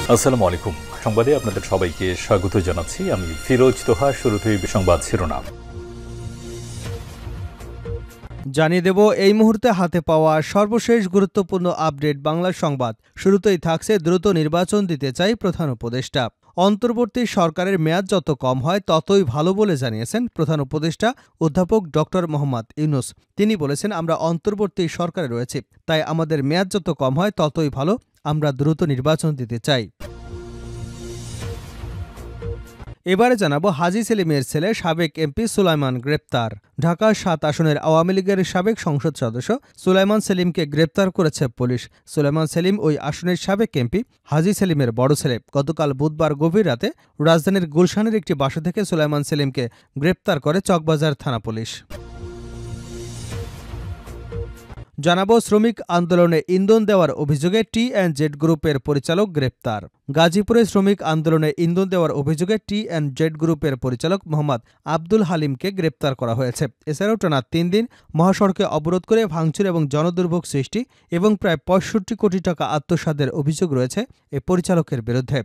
আসসালামু আলাইকুম। সংবাদে আপনাদের সবাইকে স্বাগত জানাচ্ছি। আমি ফিরোজ তোহা। শুরুতেই সংবাদ শিরোনাম জানিয়ে দেব এই মুহূর্তে হাতে পাওয়া সর্বশেষ গুরুত্বপূর্ণ আপডেট বাংলা সংবাদ। শুরুতেই থাকছে দ্রুত নির্বাচন দিতে চাই প্রধান উপদেষ্টা। অন্তর্বর্তী সরকারের মেয়াদ যত কম হয় ততই ভালো বলে জানিয়েছেন প্রধান উপদেষ্টা অধ্যাপক ডক্টর মোহাম্মদ ইউনূস। তিনি বলেছেন, আমরা অন্তর্বর্তী সরকারে রয়েছি, তাই আমাদের মেয়াদ যত কম হয় ততই ভালো। আমরা দ্রুত নির্বাচন দিতে চাই। এবারে জানাবো, হাজী সেলিমের ছেলে সাবেক এমপি সুলাইমান গ্রেপ্তার। ঢাকা ৭ আসনের আওয়ামী লীগের সাবেক সংসদ সদস্য সুলাইমান সেলিমকে গ্রেপ্তার করেছে পুলিশ। সুলাইমান সেলিম ওই আসনের সাবেক এমপি হাজী সেলিমের বড় ছেলে। গতকাল বুধবার গভীর রাতে রাজধানীর গুলশানের একটি বাসা থেকে সুলাইমান সেলিমকে গ্রেপ্তার করে চকবাজার থানা পুলিশ। জানাবো, শ্রমিক আন্দোলনে ইন্ধন দেওয়ার অভিযোগে টি&জেড গ্রুপের পরিচালক গ্রেপ্তার। গাজীপুরে শ্রমিক আন্দোলনে ইন্ধন দেওয়ার অভিযোগে টি&জেড গ্রুপের পরিচালক মোহাম্মদ আব্দুল হালিমকে গ্রেপ্তার করা হয়েছে। এছাড়াও টানা ৩ দিন মহাসড়কে অবরোধ করে ভাঙচুর এবং জনদুর্ভোগ সৃষ্টি এবং প্রায় ৬৫ কোটি টাকা আত্মসাতের অভিযোগ রয়েছে এ পরিচালকের বিরুদ্ধে।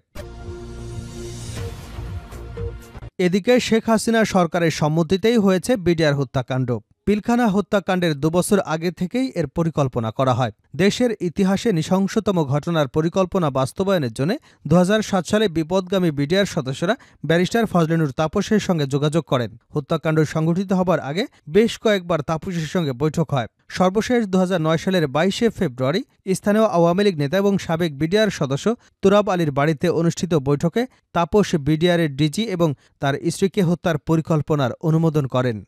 এদিকে শেখ হাসিনা সরকারের সম্মতিতেই হয়েছে বিডিআর হত্যাকাণ্ড। পিলখানা হত্যাকাণ্ডের ২ বছর আগে থেকেই এর পরিকল্পনা করা হয়। দেশের ইতিহাসে নৃশংসতম ঘটনার পরিকল্পনা বাস্তবায়নের জন্য ২০০৭ সালে বিপদগামী বিডিআর সদস্যরা ব্যারিস্টার ফজলে তাপসের সঙ্গে যোগাযোগ করেন। হত্যাকাণ্ড সংঘটিত হবার আগে বেশ কয়েকবার তাপসের সঙ্গে বৈঠক হয়। সর্বশেষ ২০০৯ সালের ২২শে ফেব্রুয়ারি স্থানীয় আওয়ামী লীগ নেতা এবং সাবেক বিডিআর সদস্য তুরাব আলীর বাড়িতে অনুষ্ঠিত বৈঠকে তাপস বিডিআরের ডিজি এবং তার স্ত্রীকে হত্যার পরিকল্পনার অনুমোদন করেন।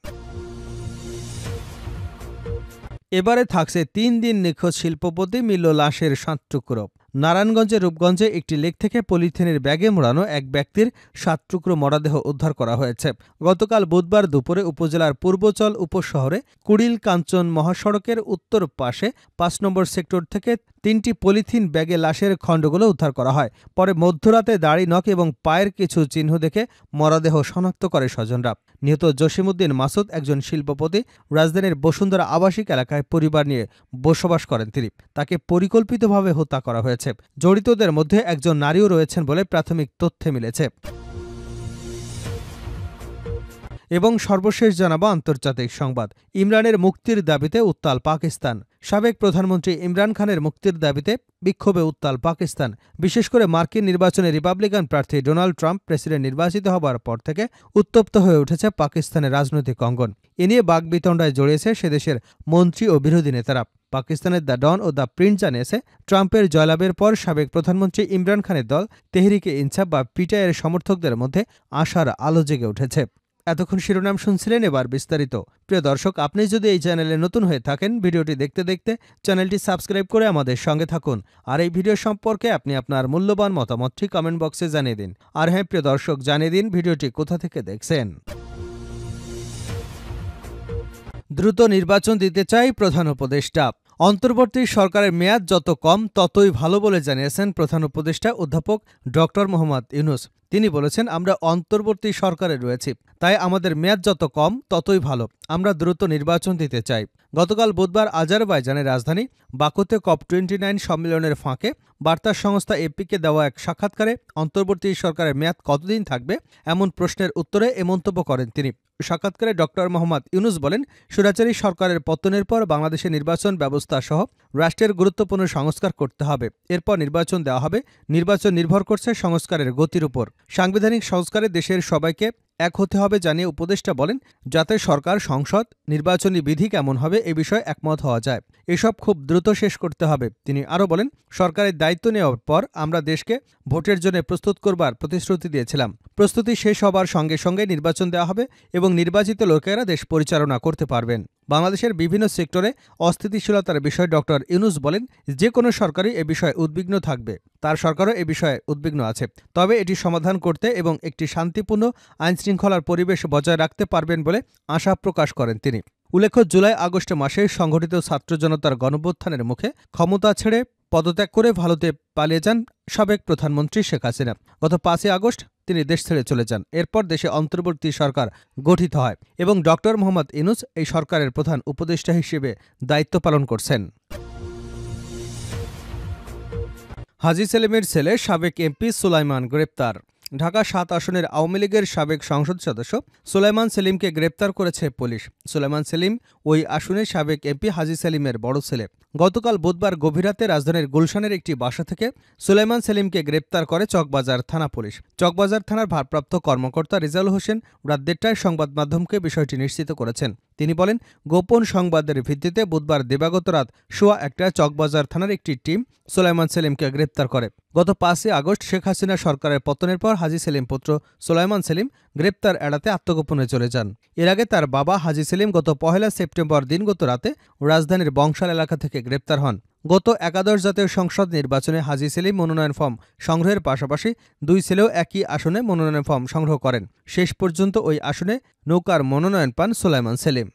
এবারে থাকছে ৩ দিন নিখোঁজ শিল্পপতি মিলল লাশের ৭ টুকরো। নারায়ণগঞ্জের রূপগঞ্জে একটি লেক থেকে পলিথিনের ব্যাগে মোড়ানো এক ব্যক্তির ৭ টুকরো মরদেহ উদ্ধার করা হয়েছে। গতকাল বুধবার দুপুরে উপজেলার পূর্বচল উপশহরে কুড়িল কাঞ্চন মহাসড়কের উত্তর পাশে ৫ নম্বর সেক্টর থেকে ৩টি পলিথিন ব্যাগে লাশের খণ্ডগুলো উদ্ধার করা হয়। পরে মধ্যরাতে দাড়ি, নখ এবং পায়ের কিছু চিহ্ন দেখে মরদেহ শনাক্ত করে স্বজনরা। নিহত জসিমউদ্দিন মাসুদ একজন শিল্পপতি। রাজধানীর বসুন্ধরা আবাসিক এলাকায় পরিবার নিয়ে বসবাস করেন তিনি। তাকে পরিকল্পিতভাবে হত্যা করা হয়েছে। জড়িতদের মধ্যে একজন নারীও রয়েছেন বলে প্রাথমিক তথ্যে মিলেছে। এবং সর্বশেষ জানাবো আন্তর্জাতিক সংবাদ। ইমরানের মুক্তির দাবিতে উত্তাল পাকিস্তান। সাবেক প্রধানমন্ত্রী ইমরান খানের মুক্তির দাবিতে বিক্ষোভে উত্তাল পাকিস্তান। বিশেষ করে মার্কিন নির্বাচনে রিপাবলিকান প্রার্থী ডোনাল্ড ট্রাম্প প্রেসিডেন্ট নির্বাচিত হবার পর থেকে উত্তপ্ত হয়ে উঠেছে পাকিস্তানের রাজনৈতিক অঙ্গন। এ নিয়ে বাগবিতণ্ডায় জড়িয়েছে সেদেশের মন্ত্রী ও বিরোধী নেতারা। পাকিস্তানের দ্য ডন ও দ্য প্রিন্ট জানিয়েছে, ট্রাম্পের জয়লাভের পর সাবেক প্রধানমন্ত্রী ইমরান খানের দল তেহরিকে ইনসাফ বা পিটিআইয়ের সমর্থকদের মধ্যে আশার আলো জেগে উঠেছে। এতক্ষণ শিরোনাম শুনছিলেন, এবার বিস্তারিত। প্রিয় দর্শক, আপনি যদি এই চ্যানেলে নতুন হয়ে থাকেন, ভিডিওটি দেখতে দেখতে চ্যানেলটি সাবস্ক্রাইব করে আমাদের সঙ্গে থাকুন। আর এই ভিডিও সম্পর্কে আপনি আপনার মূল্যবান মতামতটি কমেন্ট বক্সে জানিয়ে দিন। আর হ্যাঁ প্রিয় দর্শক, জানিয়ে দিন ভিডিওটি কোথা থেকে দেখছেন। দ্রুত নির্বাচন দিতে চাই প্রধান উপদেষ্টা। অন্তর্বর্তী সরকারের মেয়াদ যত কম ততই ভালো বলে জানিয়েছেন প্রধান উপদেষ্টা অধ্যাপক ডক্টর মোহাম্মদ ইউনূস। তিনি বলেছেন, আমরা অন্তর্বর্তী সরকারে রয়েছি, তাই আমাদের মেয়াদ যত কম ততই ভালো। আমরা দ্রুত নির্বাচন দিতে চাই। গতকাল বুধবার আজারবাইজানের রাজধানী বাকুতে COP29 সম্মেলনের ফাঁকে বার্তা সংস্থা এপিকে দেওয়া এক সাক্ষাৎকারে অন্তর্বর্তী সরকারের মেয়াদ কতদিন থাকবে এমন প্রশ্নের উত্তরে এ মন্তব্য করেন তিনি। সাক্ষাৎকারে ডক্টর মোহাম্মদ ইউনূস বলেন, স্বৈরাচারী সরকারের পতনের পর বাংলাদেশের নির্বাচন ব্যবস্থা সহ রাষ্ট্রের গুরুত্বপূর্ণ সংস্কার করতে হবে। এরপর নির্বাচন দেওয়া হবে। নির্বাচন নির্ভর করছে সংস্কারের গতির উপর। সাংবিধানিক সংস্কারে দেশের সবাইকে এক হতে হবে জানিয়ে উপদেষ্টা বলেন, যাতে সরকার, সংসদ, নির্বাচনী বিধি কেমন হবে এ বিষয়ে একমত হওয়া যায়। এসব খুব দ্রুত শেষ করতে হবে। তিনি আরও বলেন, সরকারের দায়িত্ব নেওয়ার পর আমরা দেশকে ভোটের জন্য প্রস্তুত করবার প্রতিশ্রুতি দিয়েছিলাম। প্রস্তুতি শেষ হবার সঙ্গে সঙ্গে নির্বাচন দেওয়া হবে এবং নির্বাচিত লোকেরা দেশ পরিচালনা করতে পারবেন। বাংলাদেশের বিভিন্ন সেক্টরে অস্থিতিশীলতার বিষয়ে ডক্টর ইউনূস বলেন, যে কোনো সরকারই এ বিষয়ে উদ্বিগ্ন থাকবে। তার সরকারও এ বিষয়ে উদ্বিগ্ন আছে, তবে এটি সমাধান করতে এবং একটি শান্তিপূর্ণ আইনশৃঙ্খলার পরিবেশ বজায় রাখতে পারবেন বলে আশা প্রকাশ করেন তিনি। উল্লেখ্য, জুলাই-আগস্ট মাসে সংঘটিত ছাত্র জনতার গণঅভ্যুত্থানের মুখে ক্ষমতা ছেড়ে পদত্যাগ করে ভারতে পালিয়ে যান সাবেক প্রধানমন্ত্রী শেখ হাসিনা। গত ৫ই আগস্ট তিনি দেশ ছেড়ে চলে যান। এরপর দেশে অন্তর্বর্তী সরকার গঠিত হয় এবং ডক্টর মোহাম্মদ ইউনূস এই সরকারের প্রধান উপদেষ্টা হিসেবে দায়িত্ব পালন করছেন। হাজী সেলিমের ছেলে সাবেক এমপি সুলাইমান গ্রেপ্তার। ঢাকা ৭ আসনের আওয়ামী লীগের সাবেক সংসদ সদস্য সুলাইমান সেলিমকে গ্রেপ্তার করেছে পুলিশ। সুলাইমান সেলিম ওই আসনের সাবেক এমপি হাজী সেলিমের বড় ছেলে। গতকাল বুধবার গভীর রাতে রাজধানীর গুলশানের একটি বাসা থেকে সুলাইমান সেলিমকে গ্রেপ্তার করে চকবাজার থানা পুলিশ। চকবাজার থানার ভারপ্রাপ্ত কর্মকর্তা রেজাউল হোসেন রাত ১:৩০টায় সংবাদ মাধ্যমকে বিষয়টি নিশ্চিত করেছেন। তিনি বলেন, গোপন সংবাদের ভিত্তিতে বুধবার দিবাগত রাত ১:১টায় চকবাজার থানার একটি টিম সুলাইমান সেলিমকে গ্রেপ্তার করে। গত ৫ই আগস্ট শেখ হাসিনা সরকারের পতনের পর হাজী সেলিম পুত্র সুলাইমান সেলিম গ্রেপ্তার এড়াতে আত্মগোপনে চলে যান। এর আগে তার বাবা হাজী সেলিম গত ১ সেপ্টেম্বর দিনগত রাতে রাজধানীর বংশাল এলাকা থেকে গ্রেপ্তার হন। গত একাদশ জাতীয় সংসদ নির্বাচনে হাজী সেলিম মনোনয়ন ফর্ম সংগ্রহের পাশাপাশি দুই ছেলেও একই আসনে মনোনয়ন ফর্ম সংগ্রহ করেন। শেষ পর্যন্ত ওই আসনে নৌকার মনোনয়ন পান সুলাইমান সেলিম।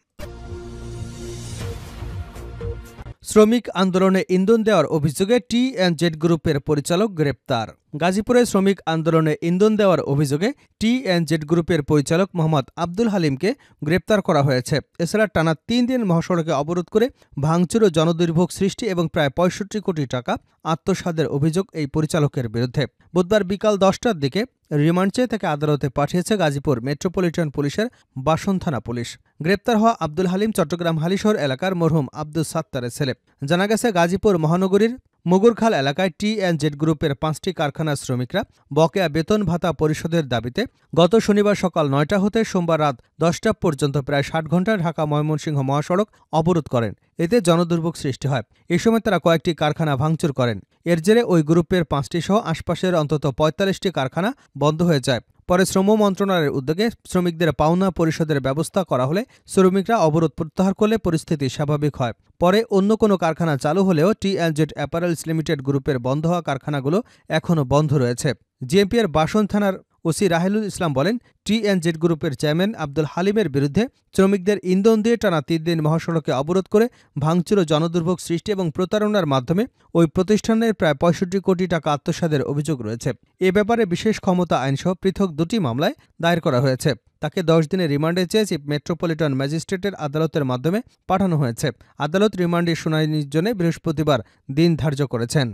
শ্রমিক আন্দোলনে ইন্ধন দেওয়ার অভিযোগে টি-এন-জেড গ্রুপের পরিচালক গ্রেপ্তার। গাজীপুরে শ্রমিক আন্দোলনে ইন্ধন দেওয়ার অভিযোগে টি-এন-জেড গ্রুপের পরিচালক মোহাম্মদ আব্দুল হালিমকে গ্রেপ্তার করা হয়েছে। এছাড়া টানা ৩ দিন মহাসড়কে অবরোধ করে ভাঙচুর ও জনদুর্ভোগ সৃষ্টি এবং প্রায় ৬৫ কোটি টাকা আত্মসাতের অভিযোগ এই পরিচালকের বিরুদ্ধে। বুধবার বিকাল ১০টার দিকে রিমান্ড চেয়ে তাকে আদালতে পাঠিয়েছে গাজীপুর মেট্রোপলিটন পুলিশের বাসন থানা পুলিশ। গ্রেপ্তার হওয়া আব্দুল হালিম চট্টগ্রাম হালিশহর এলাকার মরহুম আব্দুস সাত্তারের ছেলে। জানা গেছে, গাজীপুর মহানগরীর মুগুরখাল এলাকায় টি-এন-জেড গ্রুপের ৫টি কারখানার শ্রমিকরা বকেয়া বেতন ভাতা পরিশোধের দাবিতে গত শনিবার সকাল ৯টা হতে সোমবার রাত ১০টা পর্যন্ত প্রায় ৬০ ঘণ্টা ঢাকা ময়মনসিংহ মহাসড়ক অবরোধ করেন। এতে জনদুর্ভোগ সৃষ্টি হয়। এ সময় তারা কয়েকটি কারখানা ভাঙচুর করেন। এর জেরে ওই গ্রুপের ৫টি সহ আশপাশের অন্তত ৪৫টি কারখানা বন্ধ হয়ে যায়। পরে শ্রম মন্ত্রণালয়ের উদ্যোগে শ্রমিকদের পাওনা পরিশোধের ব্যবস্থা করা হলে শ্রমিকরা অবরোধ প্রত্যাহার করলে পরিস্থিতি স্বাভাবিক হয়। পরে অন্য কোনো কারখানা চালু হলেও টি-এন-জেড অ্যাপারেলস লিমিটেড গ্রুপের বন্ধ হওয়া কারখানাগুলো এখনও বন্ধ রয়েছে। জিএমপির বাসন থানার ওসি রাহেলুল ইসলাম বলেন, টি-এন-জেড গ্রুপের চেয়ারম্যান আব্দুল হালিমের বিরুদ্ধে শ্রমিকদের ইন্ধন দিয়ে টানা ৩ দিন মহাসড়কে অবরোধ করে ভাঙচুর ও জনদুর্ভোগ সৃষ্টি এবং প্রতারণার মাধ্যমে ওই প্রতিষ্ঠানের প্রায় ৬৫ কোটি টাকা আত্মসাতের অভিযোগ রয়েছে। এ ব্যাপারে বিশেষ ক্ষমতা আইনসহ পৃথক ২টি মামলায় দায়ের করা হয়েছে। তাকে ১০ দিনের রিমান্ডে চেয়ে চিফ মেট্রোপলিটন ম্যাজিস্ট্রেটের আদালতের মাধ্যমে পাঠানো হয়েছে। আদালত রিমান্ডের শুনানির জন্য বৃহস্পতিবার দিন ধার্য করেছেন।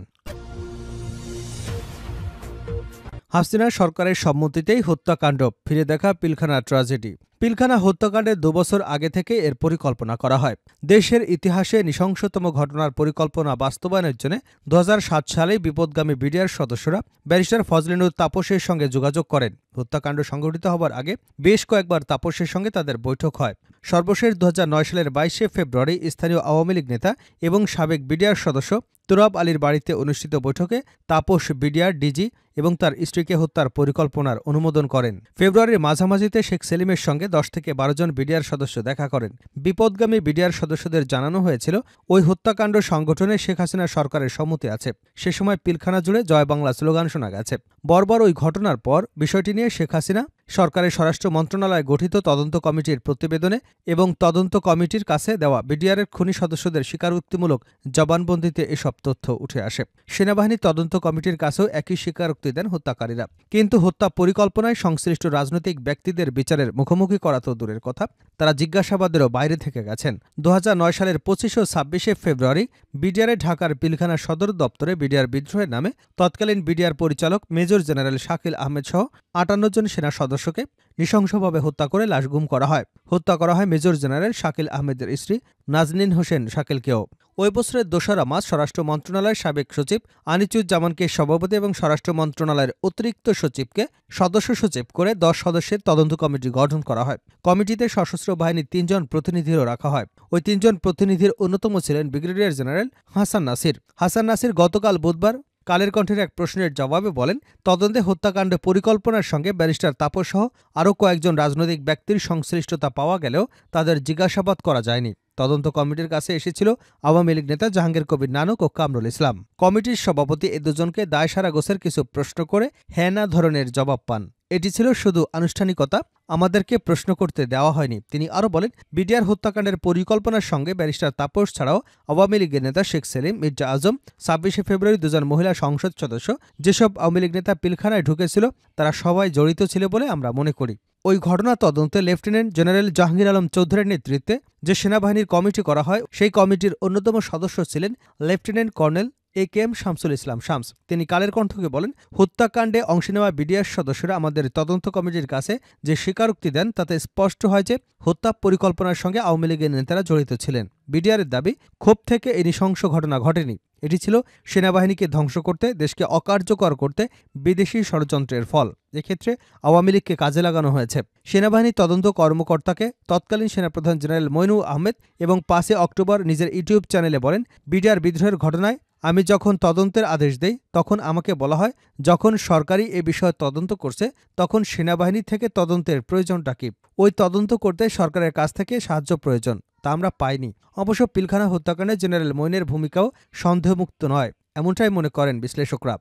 হাসিনা সরকারের সম্মতিতেই হত্যাকাণ্ড, ফিরে দেখা পিলখানা ট্র্যাজেডি। পিলখানা হত্যাকাণ্ডের ২ বছর আগে থেকে এর পরিকল্পনা করা হয়। দেশের ইতিহাসে নৃশংসতম ঘটনার পরিকল্পনা বাস্তবায়নের জন্য ২০০৭ সালেই বিপদগামী বিডিআর সদস্যরা ব্যারিস্টার ফজলিনুর তাপসের সঙ্গে যোগাযোগ করেন। হত্যাকাণ্ড সংঘটিত হবার আগে বেশ কয়েকবার তাপসের সঙ্গে তাদের বৈঠক হয়। সর্বশেষ ২০০৯ সালের ২২শে ফেব্রুয়ারি স্থানীয় আওয়ামী লীগ নেতা এবং সাবেক বিডিআর সদস্য তুরাব আলীর বাড়িতে অনুষ্ঠিত বৈঠকে তাপস বিডিআর ডিজি এবং তার স্ত্রীকে হত্যার পরিকল্পনার অনুমোদন করেন। ফেব্রুয়ারির মাঝামাঝিতে শেখ সেলিমের সঙ্গে ১০ থেকে ১২ জন বিডিআর সদস্য দেখা করেন। বিপদগামী বিডিআর সদস্যদের জানানো হয়েছিল ওই হত্যাকাণ্ড সংগঠনে শেখ হাসিনা সরকারের সম্মতি আছে। সে সময় পিলখানা জুড়ে জয় বাংলা স্লোগান শোনা গেছে। বর্বর ওই ঘটনার পর বিষয়টি নিয়ে শেখ হাসিনা সরকারের স্বরাষ্ট্র মন্ত্রণালয় গঠিত তদন্ত কমিটির প্রতিবেদনে এবং তদন্ত কমিটির কাছে দেওয়া বিডিআরের খুনি সদস্যদের স্বীকারোক্তিমূলক জবানবন্দিতে এসব তথ্য উঠে আসে। সেনাবাহিনী তদন্ত কমিটির কাছেও একই স্বীকারোক্তি দেন হত্যাকারীরা। কিন্তু হত্যা পরিকল্পনায় সংশ্লিষ্ট রাজনৈতিক ব্যক্তিদের বিচারের মুখোমুখি করা তো দূরের কথা, তারা জিজ্ঞাসাবাদেরও বাইরে থেকে গেছেন। ২০০৯ সালের ২৫ ও ২৬শে ফেব্রুয়ারি বিডিআরে ঢাকার পিলখানা সদর দপ্তরে বিডিআর বিদ্রোহের নামে তৎকালীন বিডিআর পরিচালক মেজর জেনারেল শাকিল আহমেদ সহ ৫৮ জন সেনা সদস্যকে নৃশংসভাবে হত্যা করে লাশ গুম করা হয়। হত্যা করা হয় মেজর জেনারেল শাকিল আহমেদের স্ত্রী নাজনীন হোসেন শাকিলকেও। ওই বছরের ২রা মার্চ স্বরাষ্ট্র মন্ত্রণালয়ের সাবেক সচিব আনিচুজ্জামানকে সভাপতি এবং স্বরাষ্ট্র মন্ত্রণালয়ের অতিরিক্ত সচিবকে সদস্য সচিব করে ১০ সদস্যের তদন্ত কমিটি গঠন করা হয়। কমিটিতে সশস্ত্র বাহিনীর ৩ জন প্রতিনিধিও রাখা হয়। ওই ৩ জন প্রতিনিধির অন্যতম ছিলেন ব্রিগেডিয়ার জেনারেল হাসান নাসির। হাসান নাসির গতকাল বুধবার কালের কণ্ঠের এক প্রশ্নের জবাবে বলেন, তদন্তে হত্যাকাণ্ড পরিকল্পনার সঙ্গে ব্যারিস্টার তাপস সহ আরও কয়েকজন রাজনৈতিক ব্যক্তির সংশ্লিষ্টতা পাওয়া গেলেও তাদের জিজ্ঞাসাবাদ করা যায়নি। তদন্ত কমিটির কাছে এসেছিল আওয়ামী লীগ নেতা জাহাঙ্গীর কবির নানক ও কামরুল ইসলাম। কমিটির সভাপতি এ দুজনকে দায়সারা গোছের কিছু প্রশ্ন করে হ্যাঁ না ধরনের জবাব পান। এটি ছিল শুধু আনুষ্ঠানিকতা, আমাদেরকে প্রশ্ন করতে দেওয়া হয়নি। তিনি আরও বলেন, বিডিআর হত্যাকাণ্ডের পরিকল্পনার সঙ্গে ব্যারিস্টার তাপস ছাড়াও আওয়ামী লীগের নেতা শেখ সেলিম, মির্জা আজম, ২৬শে ফেব্রুয়ারি ২ জন মহিলা সংসদ সদস্য, যেসব আওয়ামী লীগ নেতা পিলখানায় ঢুকেছিল তারা সবাই জড়িত ছিল বলে আমরা মনে করি। ওই ঘটনা তদন্তে লেফটেন্যান্ট জেনারেল জাহাঙ্গীর আলম চৌধুরীর নেতৃত্বে যে সেনাবাহিনীর কমিটি করা হয় সেই কমিটির অন্যতম সদস্য ছিলেন lieutenant colonel AKM Shamsul Islam Shams. তিনি কালের কণ্ঠকে বলেন, হত্যাকাণ্ডে অংশ নেওয়া বিডিআর সদস্যরা আমাদের তদন্ত কমিটির কাছে যে স্বীকারোক্তি দেন তাতে স্পষ্ট হয় যে হত্যা পরিকল্পনার সঙ্গে আওয়ামী লীগের নেতারা জড়িত ছিলেন। বিডিআরের দাবি, ক্ষোভ থেকে এই নৃশংস ঘটনা ঘটেনি। এটি ছিল সেনাবাহিনীকে ধ্বংস করতে, দেশকে অকার্যকর করতে বিদেশি ষড়যন্ত্রের ফল। এক্ষেত্রে আওয়ামী লীগকে কাজে লাগানো হয়েছে। সেনাবাহিনী তদন্ত কর্মকর্তাকে তৎকালীন সেনাপ্রধান জেনারেল মইনুল আহমেদ এবং 5 অক্টোবর নিজের ইউটিউব চ্যানেলে বলেন, বিডিআর বিদ্রোহের ঘটনায় আমি যখন তদন্তের আদেশ দেই তখন আমাকে বলা হয়, যখন সরকারই এ বিষয়ে তদন্ত করছে তখন সেনাবাহিনী থেকে তদন্তের প্রয়োজনটা কি? ওই তদন্ত করতে সরকারের কাছ থেকে সাহায্য প্রয়োজন, তা আমরা পাইনি। অবশ্য পিলখানা হত্যাকাণ্ডে জেনারেল মইনের ভূমিকাও সন্দেহমুক্ত নয়, এমনটাই মনে করেন বিশ্লেষকরা।